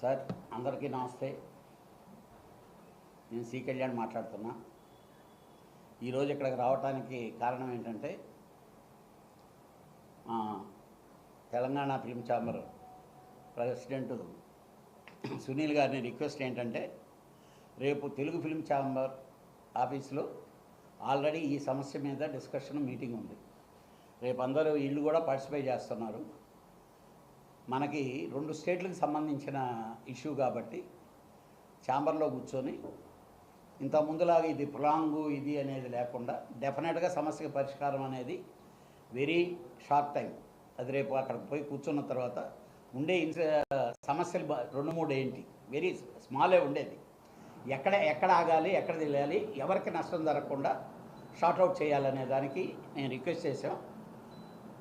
Sir అందరికీ నమస్తే. నేను సి కళ్యాణ్ మాట్లాడుతున్నా. ఈరోజు ఇక్కడికి రావడానికి కారణం ఏంటంటే Telangana film chamber president Sunil గారిని రిక్వెస్ట్ ఏంటంటే రేపు తెలుగు ఫిల్మ్ ఛాంబర్ ఆఫీస్లో ఆల్రెడీ ఈ సమస్య మీద డిస్కషన్ మీటింగ్ ఉంది. రేపు అందరూ వీళ్ళు కూడా పార్టిసిపేట్ చేస్తున్నారు. మనకి 2 స్టేట్లకు సంబంధించిన ఇష్యూ కాబట్టి ఛాంబర్లో కూర్చొని ఇంత ముందులాగా ఇది ప్రొలాంగు ఇది అనేది లేకుండా డెఫినెట్గా సమస్యకి పరిష్కారం అనేది వెరీ షార్ట్ టైం. అది రేపు అక్కడికి పోయి కూర్చున్న తర్వాత ఉండే సమస్యలు 2-3 ఏంటి వెరీ స్మాలే ఉండేది. ఎక్కడ ఆగాలి, ఎక్కడ తెలియాలి, ఎవరికి నష్టం జరగకుండా షార్ట్అవుట్ చేయాలనే దానికి నేను రిక్వెస్ట్ చేశాం.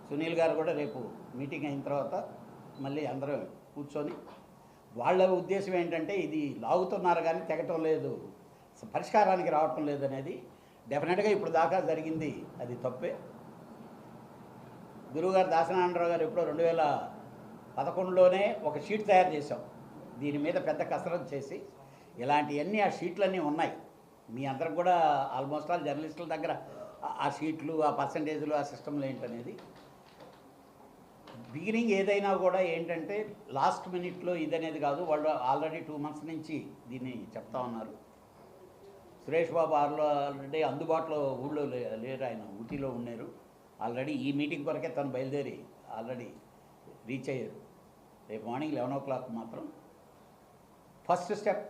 సునీల్ గారు కూడా రేపు మీటింగ్ అయిన తర్వాత మళ్ళీ అందరూ కూర్చొని వాళ్ళ ఉద్దేశం ఏంటంటే ఇది లాగుతున్నారు కానీ తెగటం లేదు, పరిష్కారానికి రావటం లేదు అనేది డెఫినెట్గా ఇప్పుడు దాకా జరిగింది అది తప్పే. గురువుగారు దాసనారాయణరావు గారు ఎప్పుడో 2011లోనే ఒక షీట్ తయారు చేశాం. దీని మీద పెద్ద కసరత్తు చేసి ఇలాంటివన్నీ ఆ షీట్లన్నీ ఉన్నాయి. మీ అందరికి కూడా ఆల్మోస్ట్ ఆల్ జర్నలిస్టుల దగ్గర ఆ షీట్లు, ఆ పర్సంటేజ్లు, ఆ సిస్టంలు ఏంటనేది బిగినింగ్ ఏదైనా కూడా ఏంటంటే లాస్ట్ మినిట్లో ఇదనేది కాదు. వాళ్ళు ఆల్రెడీ 2 months నుంచి దీన్ని చెప్తా ఉన్నారు. సురేష్ బాబు ఆల్రెడీ అందుబాటులో ఊళ్ళో లేరు, ఆయన ఊటీలో ఉన్నారు. ఆల్రెడీ ఈ మీటింగ్ కొరకే తను బయలుదేరి ఆల్రెడీ రీచ్ అయ్యారు. రేపు మార్నింగ్ 11 o'clock మాత్రం ఫస్ట్ స్టెప్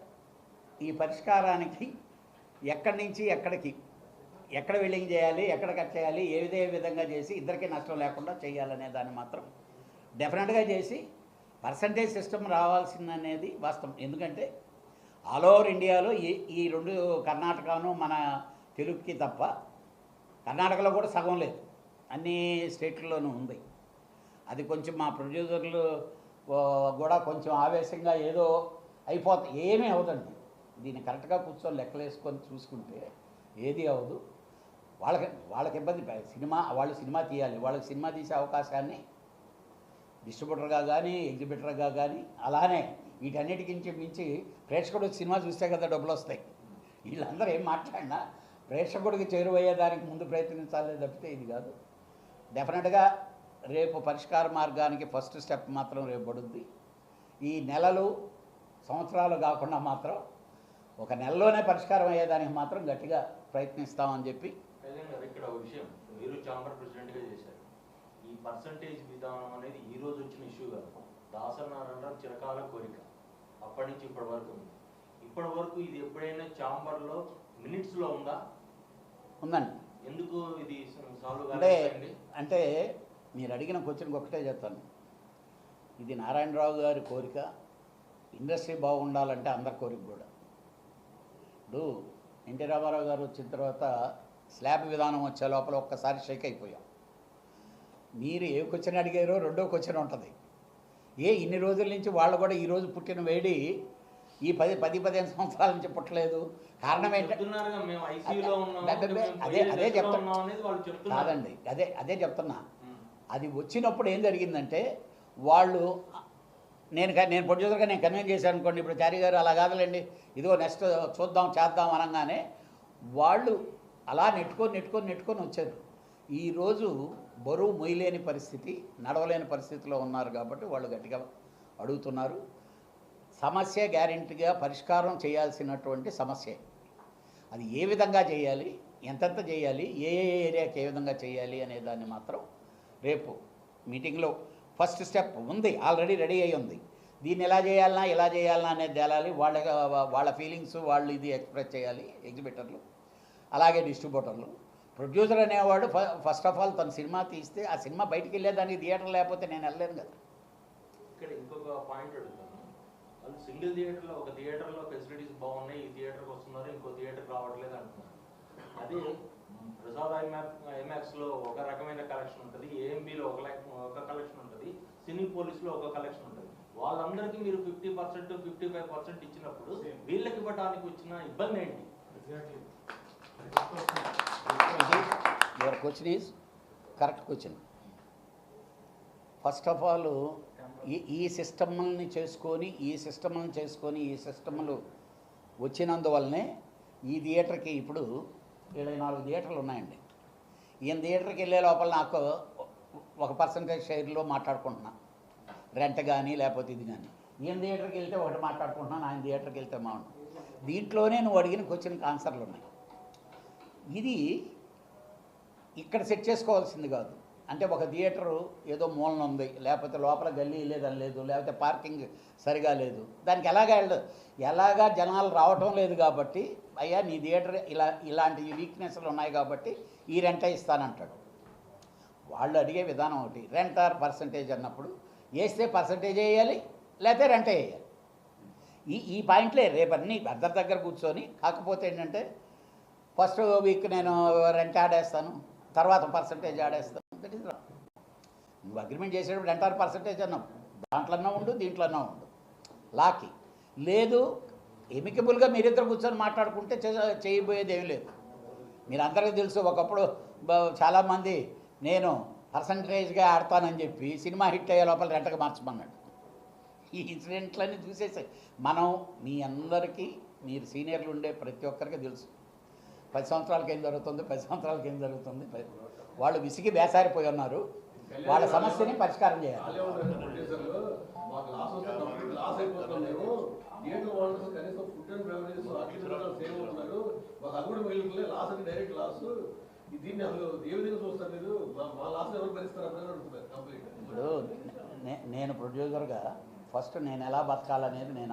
ఈ పరిష్కారానికి ఎక్కడి నుంచి ఎక్కడ వెల్లింగ్ చేయాలి, ఎక్కడ కట్ చేయాలి, ఏ విధంగా చేసి ఇద్దరికీ నష్టం లేకుండా చేయాలనే దాన్ని మాత్రం డెఫినెట్గా చేసి పర్సంటేజ్ సిస్టమ్ రావాల్సిందనేది వాస్తవం. ఎందుకంటే ఆల్ ఓవర్ ఇండియాలో ఈ 2 కర్ణాటకను మన తెలుగుకి తప్ప కర్ణాటకలో కూడా సగం లేదు, అన్ని స్టేట్లలోనూ ఉంది. అది కొంచెం మా ప్రొడ్యూసర్లు కూడా కొంచెం ఆవేశంగా ఏదో అయిపోతాయి, ఏమీ అవదండి. దీన్ని కరెక్ట్గా కూర్చొని లెక్కలేసుకొని చూసుకుంటే ఏది అవ్వదు. వాళ్ళకి ఇబ్బంది. వాళ్ళు సినిమా తీయాలి, వాళ్ళకి సినిమా తీసే అవకాశాన్ని డిస్ట్రిబ్యూటర్గా కానీ ఎగ్జిబిటర్గా కానీ అలానే వీటన్నిటికి మించి ప్రేక్షకుడికి సినిమా చూస్తే కదా డబ్బులు వస్తాయి. వీళ్ళందరూ ఏం మాట్లాడినా ప్రేక్షకుడికి చేరువయ్యేదానికి ముందు ప్రయత్నించాలే తప్పితే ఇది కాదు. డెఫినెట్గా రేపు పరిష్కార మార్గానికి ఫస్ట్ స్టెప్ మాత్రం రేపు పడుద్ది. ఈ నెలలు సంవత్సరాలు కాకుండా మాత్రం ఒక నెలలోనే పరిష్కారం అయ్యేదానికి మాత్రం గట్టిగా ప్రయత్నిస్తామని చెప్పి. ఇక్కడ ఒక విషయం, మీరు ఛాంబర్ ప్రెసిడెంట్గా చేశారు. ఈ పర్సంటేజ్ విధానం అనేది ఈ రోజు వచ్చిన ఇష్యూ కాదు. దాసనారాయణరావు చిరకాల కోరిక అప్పటి నుంచి ఇప్పటి వరకు ఉంది. ఇప్పటి వరకు ఇది ఎప్పుడైనా ఛాంబర్లో మినిట్స్లో ఉందా? ఉందండి. ఎందుకు ఇది సాల్వ్ అంటే మీరు అడిగిన క్వశ్చన్కి ఒకటే చెప్తాను. ఇది నారాయణరావు గారి కోరిక, ఇండస్ట్రీ బాగుండాలంటే అందరి కోరిక కూడా. ఇప్పుడు ఎన్టీ రామారావు గారు వచ్చిన తర్వాత స్లాబ్ విధానం వచ్చే లోపల ఒక్కసారి షేక్ అయిపోయాం. మీరు ఏ క్వశ్చన్ అడిగారో రెండో క్వశ్చన్ ఉంటుంది. ఇన్ని రోజుల నుంచి వాళ్ళు కూడా ఈరోజు పుట్టిన వేడి ఈ 10-15 సంవత్సరాల నుంచి పుట్టలేదు. కారణం ఏంటంటే అదే చెప్తున్నా కాదండి, అదే చెప్తున్నా. అది వచ్చినప్పుడు ఏం జరిగిందంటే వాళ్ళు నేను ప్రొడ్యూసర్గా నేను కన్విన్స్ చేశాను అనుకోండి. ఇప్పుడు చారి గారు అలా కాదులేండి, ఇదిగో నెక్స్ట్ చూద్దాం చేద్దాం అనగానే వాళ్ళు అలా నెట్టుకొని వచ్చారు. ఈరోజు బరువు మొయ్యలేని పరిస్థితి, నడవలేని పరిస్థితిలో ఉన్నారు కాబట్టి వాళ్ళు గట్టిగా అడుగుతున్నారు. సమస్య గ్యారెంటీగా పరిష్కారం చేయాల్సినటువంటి సమస్య. అది ఏ విధంగా చేయాలి, ఎంతెంత చేయాలి, ఏ ఏరియాకి ఏ విధంగా చేయాలి అనే దాన్ని మాత్రం రేపు మీటింగ్లో ఫస్ట్ స్టెప్ ఉంది, ఆల్రెడీ రెడీ అయ్యి ఉంది. దీన్ని ఎలా చేయాలన్నా అనేది తేలాలి. వాళ్ళ ఫీలింగ్స్ వాళ్ళు ఇది ఎక్స్ప్రెస్ చేయాలి. ఎగ్జిబిటర్లు అలాగే డిస్ట్రిబ్యూటర్లు. ప్రొడ్యూసర్ అనేవాడు ఫస్ట్ ఆఫ్ ఆల్ తన సినిమా తీస్తే ఆ సినిమా బయటికి వెళ్ళేదానికి థియేటర్ లేకపోతే నేను వెళ్ళలేను కదా. ఇక్కడ ఇంకొక పాయింట్ అడుగుతాను. వాళ్ళు సింగిల్ థియేటర్లో ఒక థియేటర్లో ఫెసిలిటీస్ బాగున్నాయి, ఈ థియేటర్కి వస్తున్నారు, ఇంకో థియేటర్కి రావట్లేదు అంటున్నారు. అదే ప్రసాద్ ఐమాక్స్లో ఒక రకమైన కలెక్షన్ ఉంటుంది, ఏఎంబీలో ఒక కలెక్షన్ ఉంటుంది, సినీ పోలీస్లో ఒక కలెక్షన్ ఉంటుంది. వాళ్ళందరికీ మీరు 50%, 55% ఇచ్చినప్పుడు వీళ్ళకి ఇవ్వడానికి వచ్చిన ఇబ్బంది ఏంటి? Your question is correct question. First of all ఈ సిస్టమ్ని చేసుకొని ఈ సిస్టమ్లు వచ్చినందువల్లనే ఈ థియేటర్కి ఇప్పుడు 24 థియేటర్లు ఉన్నాయండి. ఈయన థియేటర్కి వెళ్ళే లోపల నాకు ఒక పర్సంటేజ్ షేర్లో మాట్లాడుకుంటున్నా, రెంట్ కానీ లేకపోతే ఇది కానీ. ఈయన థియేటర్కి వెళ్తే ఒకటి మాట్లాడుకుంటున్నాను, ఆయన థియేటర్కి వెళ్తే మాట్లాడు. దీంట్లోనే నువ్వు అడిగిన క్వశ్చన్కి ఆన్సర్లు ఉన్నాయి. ఇది ఇక్కడ సెట్ చేసుకోవాల్సింది కాదు. అంటే ఒక థియేటరు ఏదో మూలన ఉంది, లేకపోతే లోపల గల్లీ లేదని లేదు, లేకపోతే పార్కింగ్ సరిగా లేదు, దానికి ఎలాగా జనాలు రావటం లేదు కాబట్టి అయ్యా నీ థియేటర్ ఇలాంటి వీక్నెస్లు ఉన్నాయి కాబట్టి ఈ రెంట్ ఇస్తానంటాడు. వాళ్ళు అడిగే విధానం ఒకటి, రెంట్ ఆర్ పర్సంటేజ్ అన్నప్పుడు వేస్తే పర్సంటేజ్ వేయాలి, లేకపోతే రెంట్ వేయాలి. ఈ పాయింట్లే రేపు అన్నీ అందరి దగ్గర కూర్చొని. కాకపోతే ఏంటంటే ఫస్ట్ వీక్ నేను రెంట్ ఆడేస్తాను, తర్వాత పర్సంటేజ్ ఆడేస్తాను. That is wrong. నువ్వు అగ్రిమెంట్ చేసేటప్పుడు రెంట్ ఆర్ పర్సంటేజ్ అన్నావు, దాంట్లోనే ఉండు దీంట్లోనే ఉండు. లాకి లేదు, ఎమికబుల్గా మీరిద్దరు కూర్చొని మాట్లాడుకుంటే చేయబోయేది ఏమీ లేదు. మీరు అందరికీ తెలుసు, ఒకప్పుడు చాలామంది నేను పర్సంటేజ్గా ఆడతానని చెప్పి సినిమా హిట్ అయ్యే లోపల రెంట్గా మార్చమన్నాడు. ఈ ఇన్సిడెంట్లన్నీ చూసేసాయి. మనం మీ అందరికీ, మీరు సీనియర్లు ఉండే ప్రతి ఒక్కరికి తెలుసు 10 సంవత్సరాలకి ఏం జరుగుతుంది, 10 సంవత్సరాలకి ఏం జరుగుతుంది. వాళ్ళు విసిగి వేసారిపోయి ఉన్నారు. వాళ్ళ సమస్యని పరిష్కారం చేయాలి. ఇప్పుడు నేను ప్రొడ్యూసర్గా ఫస్ట్ నేను ఎలా బతకాలనేది నేను